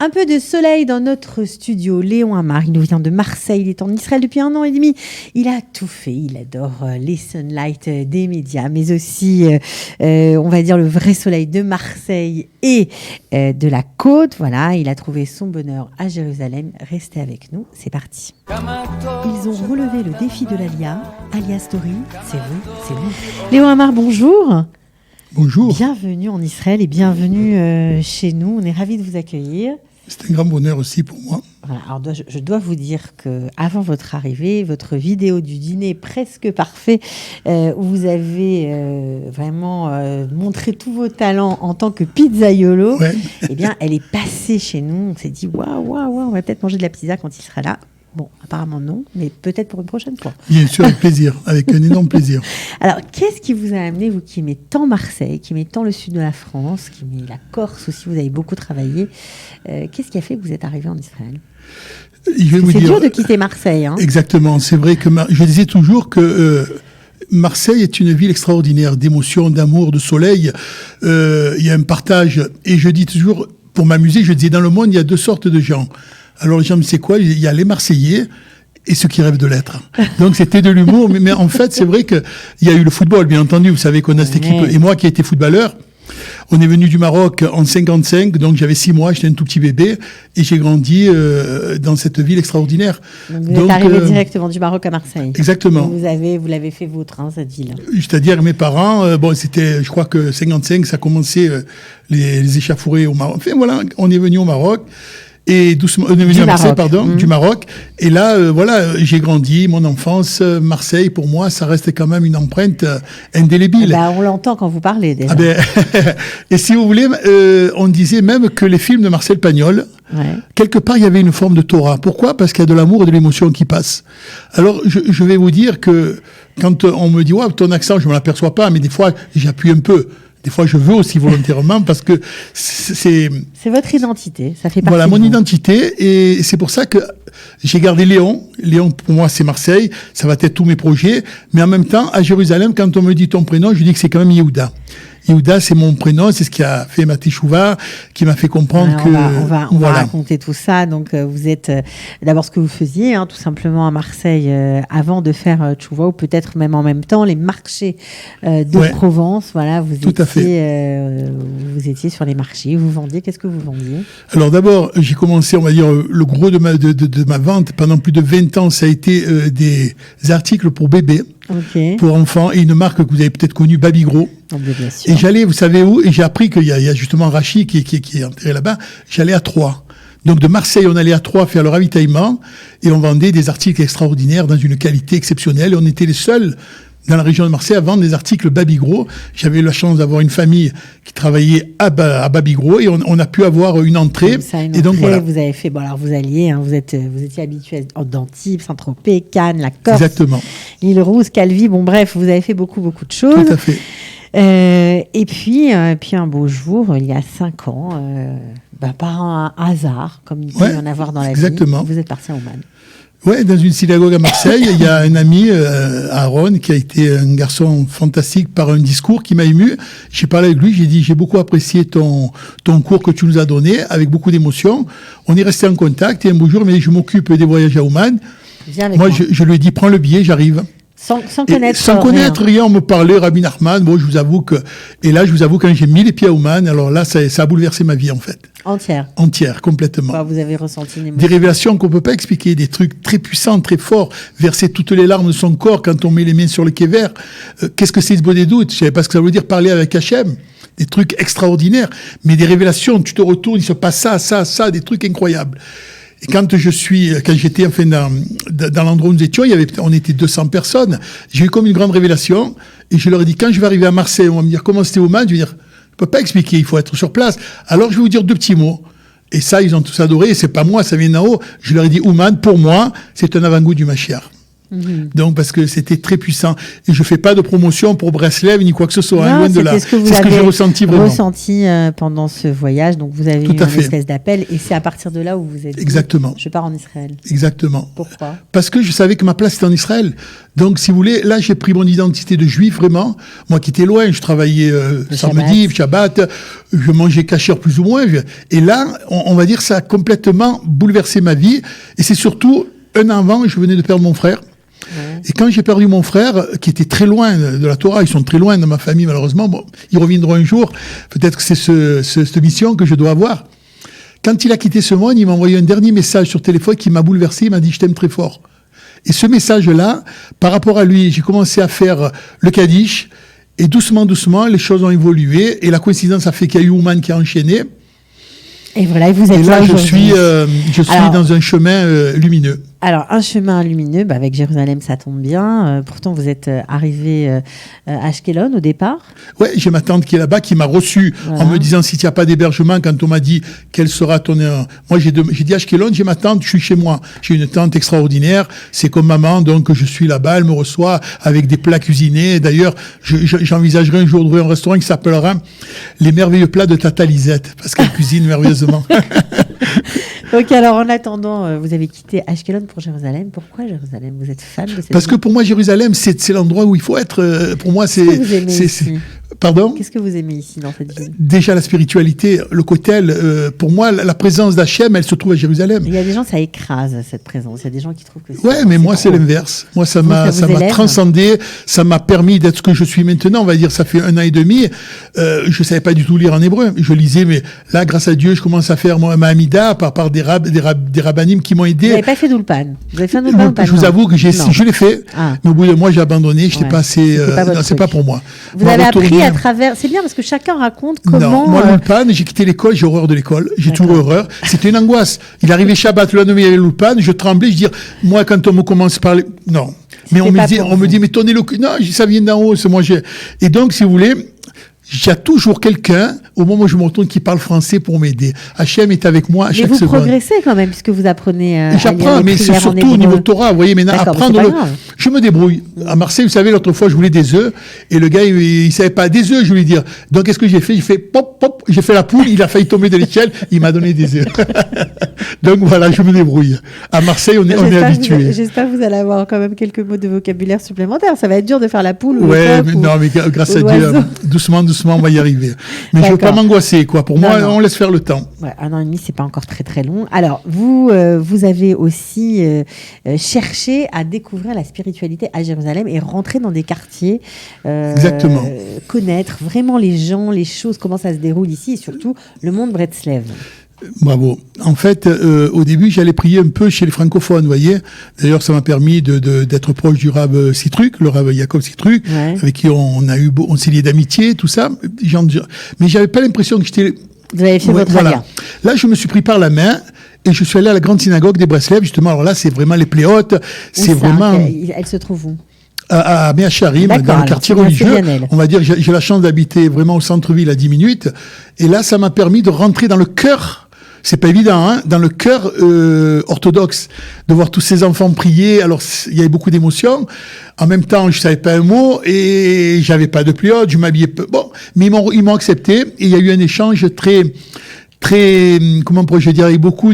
Un peu de soleil dans notre studio. Léon Amar, il nous vient de Marseille. Il est en Israël depuis 1 an et demi. Il a tout fait. Il adore les sunlight des médias, mais aussi, on va dire, le vrai soleil de Marseille et de la côte. Voilà, il a trouvé son bonheur à Jérusalem. Restez avec nous, c'est parti. Ils ont relevé le défi de l'Alia. Alia Story, c'est vous, c'est nous. Léon Amar, bonjour. Bonjour. Bienvenue en Israël et bienvenue chez nous. On est ravis de vous accueillir. C'est un grand bonheur aussi pour moi. Voilà, alors je dois vous dire qu'avant votre arrivée, votre vidéo du dîner presque parfait, où vous avez vraiment montré tous vos talents en tant que pizzaiolo, Ouais. eh bien, elle est passée chez nous. On s'est dit, waouh, on va peut-être manger de la pizza quand il sera là. Bon, apparemment non, mais peut-être pour une prochaine fois. Bien sûr, avec plaisir, avec un énorme plaisir. Alors, qu'est-ce qui vous a amené, vous qui aimez tant Marseille, qui aimez tant le sud de la France, qui aimez la Corse aussi, vous avez beaucoup travaillé, qu'est-ce qui a fait que vous êtes arrivé en Israël ? C'est dur de quitter Marseille. Hein. Exactement, c'est vrai que je disais toujours que Marseille est une ville extraordinaire d'émotions, d'amour, de soleil. Il y a un partage, et je dis toujours, pour m'amuser, je disais dans le monde, il y a 2 sortes de gens. Alors les gens, c'est quoi ? Il y a les Marseillais et ceux qui rêvent de l'être. Donc c'était de l'humour, mais en fait c'est vrai qu'il y a eu le football, bien entendu. Vous savez qu'on a cette équipe, et moi qui ai été footballeur, on est venu du Maroc en 55, donc j'avais 6 mois, j'étais un tout petit bébé, et j'ai grandi dans cette ville extraordinaire. Vous êtes arrivé directement du Maroc à Marseille. Exactement. Vous l'avez fait vôtre, hein, cette ville. C'est-à-dire mes parents, c'était, je crois que 55, ça commençait les échauffourées au Maroc. Enfin voilà, on est venu au Maroc. Et doucement, on est venu à Marseille, du Maroc. Et là, j'ai grandi, mon enfance, Marseille, pour moi, ça reste quand même une empreinte indélébile. On l'entend quand vous parlez, déjà. Et si vous voulez, on disait même que les films de Marcel Pagnol, quelque part, il y avait une forme de Torah. Pourquoi ? Parce qu'il y a de l'amour et de l'émotion qui passent. Alors, je vais vous dire que quand on me dit, ton accent, je ne me l'aperçois pas, mais des fois, j'appuie un peu. Des fois, je veux aussi volontairement parce que c'est votre identité, ça fait partie. Voilà, mon identité, et c'est pour ça que j'ai gardé Léon. Léon, pour moi, c'est Marseille, ça va être tous mes projets. Mais en même temps, à Jérusalem, quand on me dit ton prénom, je dis que c'est quand même Yehuda. Yehuda, c'est mon prénom, c'est ce qui a fait ma teshuva, qui m'a fait comprendre que... On va raconter tout ça. Donc, vous êtes... d'abord, ce que vous faisiez, tout simplement, à Marseille, avant de faire teshuva, ou peut-être même en même temps, les marchés de Provence. Voilà, vous étiez sur les marchés, vous vendiez. Qu'est-ce que vous vendiez ? Alors, d'abord, j'ai commencé, on va dire, le gros de ma vente, pendant plus de 20 ans, ça a été des articles pour bébés. Pour enfants, et une marque que vous avez peut-être connue, Babygros. Et j'allais, vous savez où, et j'ai appris qu'il y a justement Rachid qui est enterré là-bas, j'allais à Troyes. Donc de Marseille, on allait à Troyes faire le ravitaillement, et on vendait des articles extraordinaires dans une qualité exceptionnelle, et on était les seuls dans la région de Marseille à vendre des articles Babygros. J'avais la chance d'avoir une famille qui travaillait à Babygros, et on a pu avoir une entrée. Et donc voilà. Vous avez fait, alors vous alliez, vous étiez habitué d'Antibes, Saint-Tropez, Cannes, la Corse, exactement, l'Île Rousse, Calvi. Bon bref, vous avez fait beaucoup de choses. Tout à fait. Et puis un beau jour, il y a 5 ans, par un hasard, comme il peut y en avoir dans la vie, vous êtes parti à Ouman. Ouais, dans une synagogue à Marseille, il y a un ami, Aaron, qui a été un garçon fantastique par un discours qui m'a ému. J'ai parlé avec lui, j'ai dit, j'ai beaucoup apprécié ton cours que tu nous as donné, avec beaucoup d'émotion. On est resté en contact, et un beau jour, mais je m'occupe des voyages à Ouman. Moi. Je lui ai dit, prends le billet, j'arrive. Sans connaître rien, on me parlait, Rabbi Nachman. Bon, je vous avoue quand j'ai mis les pieds à Ouman, alors là, ça a bouleversé ma vie, en fait. Entière, complètement. Vous avez ressenti une émotion. Des révélations qu'on peut pas expliquer, des trucs très puissants, très forts, verser toutes les larmes de son corps quand on met les mains sur le kéver. Qu'est-ce que c'est ce des doutes ? Je savais pas ce que ça veut dire parler avec Hachem. Des trucs extraordinaires, mais des révélations, tu te retournes, il se passe ça, des trucs incroyables. Et quand j'étais enfin dans l'endroit où nous étions, on était 200 personnes. J'ai eu comme une grande révélation, et je leur ai dit, quand je vais arriver à Marseille, on va me dire comment c'était Ouman, je vais dire, je peux pas expliquer, il faut être sur place. Alors je vais vous dire 2 petits mots. Et ça, ils ont tous adoré, et c'est pas moi, ça vient d'en haut. Je leur ai dit, Ouman, pour moi, c'est un avant-goût du Mashiach. Donc, parce que c'était très puissant. Et je fais pas de promotion pour Breslev ni quoi que ce soit, non, loin de là. C'est ce que j'ai ressenti vraiment. Pendant ce voyage. Donc, vous avez eu une espèce d'appel et c'est à partir de là où vous êtes dit, exactement. Je pars en Israël. Exactement. Pourquoi? Parce que je savais que ma place était en Israël. Donc, si vous voulez, là, j'ai pris mon identité de juif, vraiment. Moi qui étais loin, je travaillais samedi, Shabbat, je mangeais cachère plus ou moins. Et là, on va dire, ça a complètement bouleversé ma vie. Et c'est surtout, un an avant, je venais de perdre mon frère. Ouais. Et quand j'ai perdu mon frère, qui était très loin de la Torah, ils sont très loin de ma famille, malheureusement, bon, ils reviendront un jour. Peut-être que c'est cette mission que je dois avoir. Quand il a quitté ce monde, il m'a envoyé un dernier message sur téléphone qui m'a bouleversé. Il m'a dit « Je t'aime très fort ». Et ce message-là, par rapport à lui, j'ai commencé à faire le Kaddish. Et doucement, les choses ont évolué. Et la coïncidence a fait qu'il y a eu Ouman qui a enchaîné. Et voilà, vous êtes et là, je suis dans un chemin lumineux. Alors, un chemin lumineux, avec Jérusalem, ça tombe bien. Pourtant, vous êtes arrivé à Ashkelon au départ. Oui, j'ai ma tante qui est là-bas, qui m'a reçu en me disant si tu n'as pas d'hébergement, quand on m'a dit quel sera ton... Moi, j'ai dit Ashkelon, j'ai ma tante, je suis chez moi. J'ai une tante extraordinaire, c'est comme maman, donc je suis là-bas, elle me reçoit avec des plats cuisinés. D'ailleurs, j'envisagerai un jour d'ouvrir un restaurant qui s'appellera Les merveilleux plats de Tata Lisette, parce qu'elle cuisine merveilleusement. Ok, alors en attendant, vous avez quitté Ashkelon pour Jérusalem. Pourquoi Jérusalem? Vous êtes fan de cette Parce que pour moi, Jérusalem, c'est l'endroit où il faut être. Pour moi, c'est... Pardon? Qu'est-ce que vous aimez ici dans cette ville? Déjà la spiritualité, le kotel. Pour moi, la présence d'Hachem, elle se trouve à Jérusalem. Il y a des gens, ça écrase cette présence. Il y a des gens qui trouvent que ouais, mais moi c'est l'inverse. Moi ça m'a transcendé, ça m'a permis d'être ce que je suis maintenant. On va dire ça fait 1 an et demi. Je savais pas du tout lire en hébreu. Je lisais, mais là grâce à Dieu, je commence à faire ma Hamida par des rabbinim qui m'ont aidé. Vous n'avez pas fait d'Ulpan? Vous avez fait un Ulpan? Je vous avoue que je l'ai fait, mais au bout de mois j'ai abandonné. Je n'étais pas assez. C'est pas pour moi. Vous avez appris à travers. C'est bien parce que chacun raconte comment. Non, moi l'Ulpan, j'ai quitté l'école, j'ai horreur de l'école. J'ai toujours horreur. C'était une angoisse. Il arrivait Shabbat, le lendemain il y avait l'Ulpan, je tremblais, je dis moi quand on me commence à parler, non. Mais on me dit mais ton éloquence, non, ça vient d'en haut, c'est moi j'ai. Et donc si vous voulez, il y a toujours quelqu'un, au moment où je me retourne, qui parle français pour m'aider. Hachem est avec moi à chaque seconde. Mais vous progressez quand même, puisque vous apprenez J'apprends, mais c'est surtout au niveau Torah. Vous voyez, maintenant, apprendre je me débrouille. À Marseille, vous savez, l'autre fois, je voulais des œufs, et le gars, il savait pas des œufs, je voulais dire. Donc, qu'est-ce que j'ai fait? J'ai fait pop, pop, j'ai fait la poule, il a failli tomber de l'échelle, il m'a donné des œufs. Donc, voilà, je me débrouille. À Marseille, on est habitué. J'espère que vous allez avoir quand même quelques mots de vocabulaire supplémentaires. Ça va être dur de faire la poule ou ouais, mais non, mais grâce à Dieu, doucement, on va y arriver. Mais je ne veux pas m'angoisser, quoi. Pour moi, on laisse faire le temps. Ouais, 1 an et demi, c'est pas encore très très long. Alors, vous avez aussi cherché à découvrir la spiritualité à Jérusalem et rentrer dans des quartiers. Exactement. Connaître vraiment les gens, les choses, comment ça se déroule ici et surtout le monde Breslev. Bravo. En fait, au début, j'allais prier un peu chez les francophones, vous voyez. D'ailleurs, ça m'a permis d'être proche du Rav Citruc, le Rav Yaakov Citruc, avec qui on s'est lié d'amitié, tout ça. Mais j'avais pas l'impression que j'étais... Vous avez fait votre alliance. Là, je me suis pris par la main et je suis allé à la grande synagogue des Breslev, justement. Alors là, c'est vraiment les pléotes. C'est vraiment... Elle se trouve où? À Mea Shearim, dans le quartier religieux. On va dire, j'ai la chance d'habiter vraiment au centre-ville à 10 minutes. Et là, ça m'a permis de rentrer dans le cœur. C'est pas évident, hein, dans le cœur orthodoxe, de voir tous ces enfants prier. Alors, il y avait beaucoup d'émotions. En même temps, je savais pas un mot et j'avais pas de pléote, je m'habillais peu. Bon, mais ils m'ont accepté et il y a eu un échange très, comment pourrais-je dire, avec beaucoup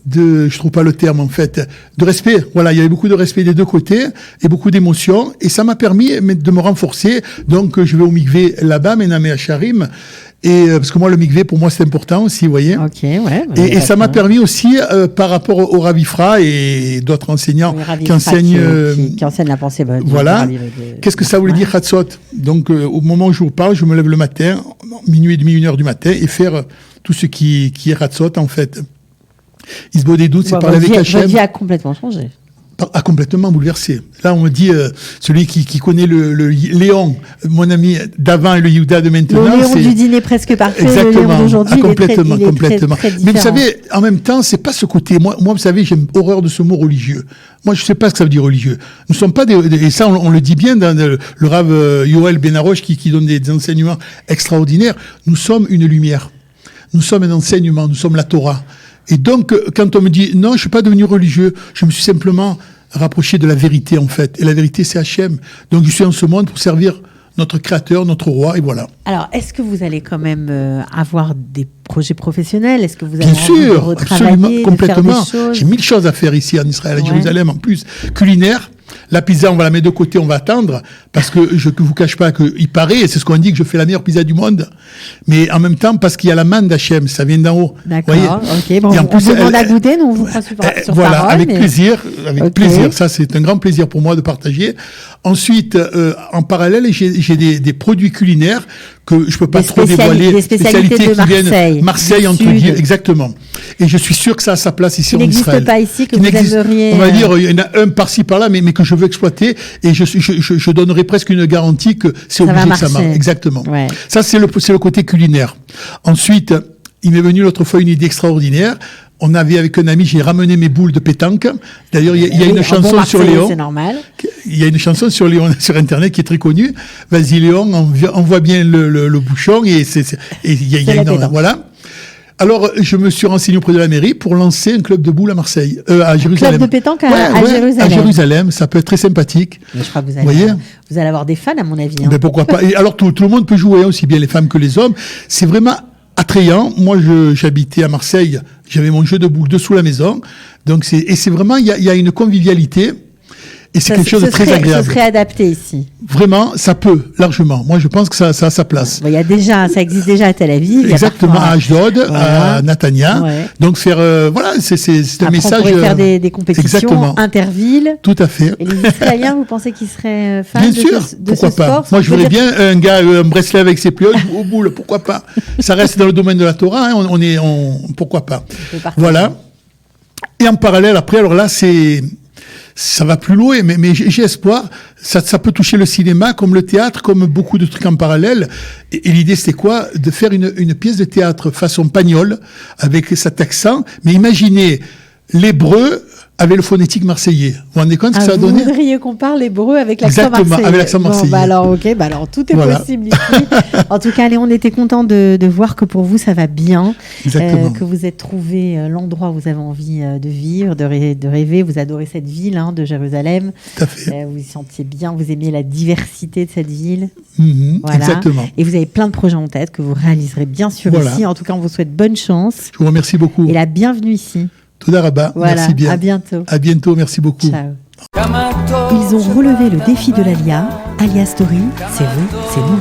je trouve pas le terme en fait, de respect. Voilà, il y avait beaucoup de respect des deux côtés et beaucoup d'émotions et ça m'a permis de me renforcer. Donc, je vais au mikvé là-bas, maintenant à Sharim. Et parce que moi, le mikvé, pour moi, c'est important aussi, vous voyez. Ok, ouais. Et ça m'a permis aussi, par rapport au Rav Ifra et d'autres enseignants qui enseignent la pensée bonne. Voilà. Qu'est-ce que ça voulait dire Chatzot? Donc, au moment où je vous parle, je me lève le matin, minuit et demi, 1h du matin, et faire tout ce qui est Chatzot, en fait. Il se vaut des doutes, c'est parler avec Hachem. Votre vie a complètement changé. A complètement bouleversé. Là, on me dit, celui qui connaît le Léon, mon ami d'avant et le Yehuda de maintenant. Le Léon du dîner presque parfait, exactement, le Léon d'aujourd'hui, complètement. Très Mais vous savez, en même temps, c'est pas ce côté. Moi, vous savez, j'ai horreur de ce mot religieux. Moi, je sais pas ce que ça veut dire religieux. Nous sommes pas et ça, on le dit bien dans le Rav Yoel Benaroche qui donne des enseignements extraordinaires. Nous sommes une lumière. Nous sommes un enseignement. Nous sommes la Torah. Et donc, quand on me dit, non, je suis pas devenu religieux, je me suis simplement rapprocher de la vérité, en fait. Et la vérité, c'est Hachem. Donc, je suis en ce monde pour servir notre créateur, notre roi, et voilà. Alors, est-ce que vous allez quand même avoir des projets professionnels? Est-ce que vous allez Bien sûr, de retravailler, absolument, complètement. De faire des choses? J'ai 1000 choses à faire ici en Israël, à Jérusalem en plus. Culinaire. La pizza, on va la mettre de côté, on va attendre, parce que je ne vous cache pas qu'il paraît, et c'est ce qu'on dit, que je fais la meilleure pizza du monde, mais en même temps, parce qu'il y a la manne d'Hachem, ça vient d'en haut. D'accord, ok. Bon, on vous demande à goûter, donc on vous prend sur voilà, parole. Avec plaisir, ça c'est un grand plaisir pour moi de partager. Ensuite, en parallèle, j'ai des produits culinaires que je peux pas trop dévoiler. Des spécialités de Marseille. Marseille, entre guillemets, exactement. Et je suis sûr que ça a sa place ici en Israël. Qui n'existe pas ici, que vous aimeriez... On va dire, il y en a un par-ci, par-là, mais que je veux exploiter, et je donnerai presque une garantie que c'est obligé que ça marche. Exactement. Ouais. Ça, c'est le côté culinaire. Ensuite, il m'est venu l'autre fois une idée extraordinaire. On avait, avec un ami, j'ai ramené mes boules de pétanque. D'ailleurs, il y a une chanson sur Léon. C'est normal. Il y a une chanson sur Léon, sur Internet, qui est très connue. Vas-y, Léon, on voit bien le bouchon, et il y a une, voilà. Alors, je me suis renseigné auprès de la mairie pour lancer un club de boules à Marseille, à Jérusalem. Club de pétanque à Jérusalem. À Jérusalem, ça peut être très sympathique. Mais je crois que vous allez avoir des fans, à mon avis. Hein. Mais pourquoi pas. Et alors, tout le monde peut jouer, aussi bien les femmes que les hommes. C'est vraiment attrayant. Moi, j'habitais à Marseille, j'avais mon jeu de boules dessous la maison. Donc, c'est vraiment, il y a une convivialité. Et c'est quelque chose de très agréable. Ça serait adapté ici. Vraiment, ça peut, largement. Moi, je pense que ça a sa place. Bon, ça existe déjà à Tel Aviv. Exactement, à Ashdod, à Natania. Ouais. Donc, faire, voilà, c'est un message. On pourrait faire des compétitions intervilles. Tout à fait. Et les Israéliens, vous pensez qu'ils seraient fans de pourquoi ce pas. sport? Moi, je voudrais bien un gars, un bracelet avec ses pioches aux boules, pourquoi pas. Ça reste dans le domaine de la Torah, hein, pourquoi pas. Voilà. Et en parallèle, après, alors là, ça va plus loin, mais j'ai espoir. Ça peut toucher le cinéma, comme le théâtre, comme beaucoup de trucs en parallèle. Et l'idée, c'était quoi? De faire une pièce de théâtre façon Pagnol, avec cet accent. Mais imaginez l'hébreu avec le phonétique marseillais. Vous vous rendez compte ce que ça a donné? Vous voudriez qu'on parle hébreu avec l'accent marseillais. Exactement, avec l'accent marseillais. Bon, alors tout est possible ici. En tout cas, allez, on était content de voir que pour vous, ça va bien. Que vous êtes trouvé l'endroit où vous avez envie de vivre, de rêver. Vous adorez cette ville de Jérusalem. Tout à fait. Vous y sentiez bien, vous aimiez la diversité de cette ville. Voilà. Exactement. Et vous avez plein de projets en tête que vous réaliserez bien sûr ici. En tout cas, on vous souhaite bonne chance. Je vous remercie beaucoup. Et la bienvenue ici. Voilà, merci bien. À bientôt. À bientôt, merci beaucoup. Ciao. Ils ont relevé le défi de l'Alia. Alia Story, c'est vous, c'est nous.